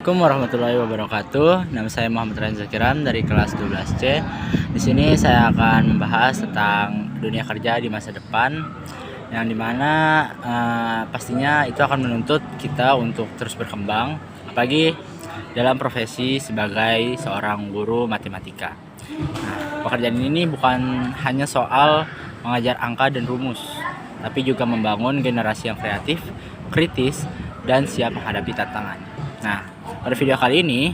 Assalamualaikum warahmatullahi wabarakatuh. Nama saya Muhammad Ryan Zakiran dari kelas 12C. Di sini saya akan membahas tentang dunia kerja di masa depan, yang dimana pastinya itu akan menuntut kita untuk terus berkembang, apalagi dalam profesi sebagai seorang guru matematika. Nah, pekerjaan ini bukan hanya soal mengajar angka dan rumus, tapi juga membangun generasi yang kreatif, kritis, dan siap menghadapi tantangan. Nah, pada video kali ini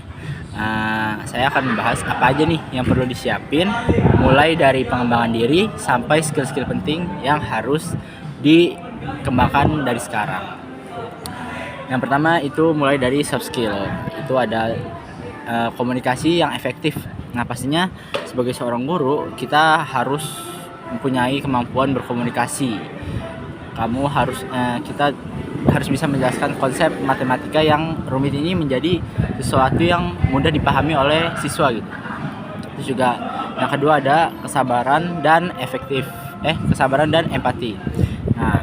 saya akan membahas apa aja nih yang perlu disiapin, mulai dari pengembangan diri sampai skill-skill penting yang harus dikembangkan dari sekarang. Yang pertama itu mulai dari soft skill. Itu ada komunikasi yang efektif. Nah, pastinya sebagai seorang guru kita harus mempunyai kemampuan berkomunikasi. Kita harus bisa menjelaskan konsep matematika yang rumit ini menjadi sesuatu yang mudah dipahami oleh siswa gitu. Terus juga yang kedua ada kesabaran dan empati. Nah,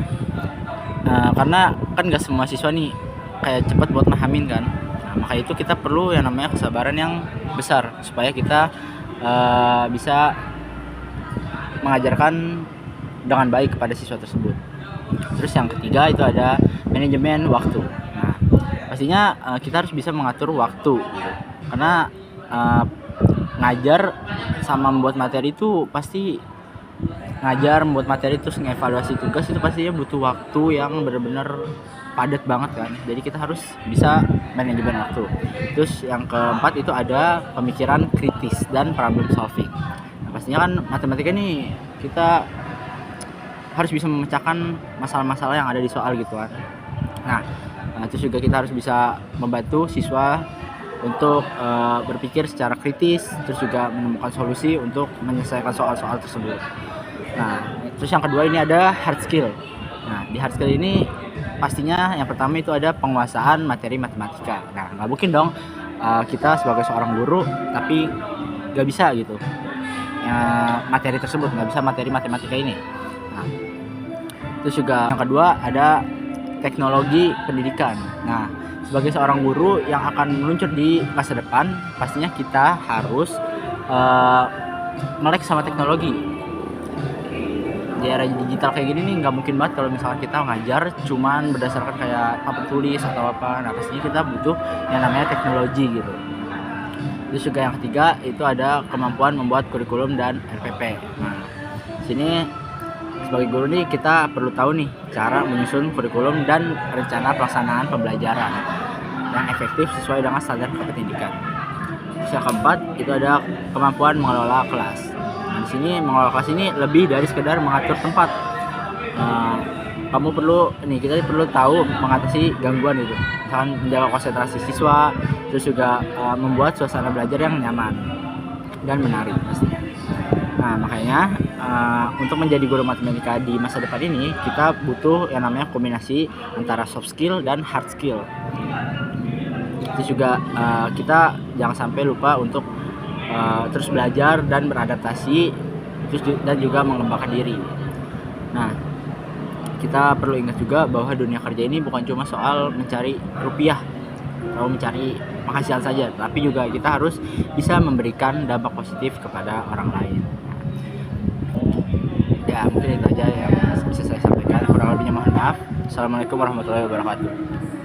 karena kan gak semua siswa nih kayak cepat buat mahamin kan. Nah, maka itu kita perlu yang namanya kesabaran yang besar supaya kita bisa mengajarkan dengan baik kepada siswa tersebut. Terus yang ketiga itu ada manajemen waktu. Nah, pastinya kita harus bisa mengatur waktu gitu. Karena ngajar sama membuat materi itu pasti membuat materi terus ngevaluasi tugas itu pastinya butuh waktu yang benar-benar padat banget kan. Jadi kita harus bisa manajemen waktu. Terus yang keempat itu ada pemikiran kritis dan problem solving. Nah, pastinya kan matematika nih kita harus bisa memecahkan masalah-masalah yang ada di soal gitu kan. Nah, terus juga kita harus bisa membantu siswa untuk berpikir secara kritis, terus juga menemukan solusi untuk menyelesaikan soal-soal tersebut. Nah, terus yang kedua ini ada hard skill. Nah, di hard skill ini pastinya yang pertama itu ada penguasaan materi matematika. Nah, nggak mungkin dong kita sebagai seorang guru tapi nggak bisa gitu materi tersebut, nggak bisa materi matematika ini. Nah, terus juga yang kedua ada teknologi pendidikan. Nah, sebagai seorang guru yang akan meluncur di masa depan, pastinya kita harus melek sama teknologi. Di era digital kayak gini nih nggak mungkin banget kalau misalkan kita ngajar cuman berdasarkan kayak papan tulis atau apa. Nah, pastinya kita butuh yang namanya teknologi gitu. Terus juga yang ketiga itu ada kemampuan membuat kurikulum dan RPP. Nah, sini sebagai guru nih kita perlu tahu nih cara menyusun kurikulum dan rencana pelaksanaan pembelajaran yang efektif sesuai dengan standar kependidikan. Terus yang keempat itu ada kemampuan mengelola kelas. Nah, di sini mengelola kelas ini lebih dari sekedar mengatur tempat. Kita perlu tahu mengatasi gangguan itu. Misalkan menjaga konsentrasi siswa, terus juga membuat suasana belajar yang nyaman dan menarik pastinya. Nah, makanya untuk menjadi guru matematika di masa depan ini kita butuh yang namanya kombinasi antara soft skill dan hard skill. Itu juga kita jangan sampai lupa untuk terus belajar dan beradaptasi, dan juga mengembangkan diri. Nah, kita perlu ingat juga bahwa dunia kerja ini bukan cuma soal mencari rupiah atau mencari penghasilan saja, tapi juga kita harus bisa memberikan dampak positif kepada orang lain. Ya, mungkin itu aja yang bisa saya sampaikan. Kurang lebihnya mohon maaf. Assalamualaikum warahmatullahi wabarakatuh.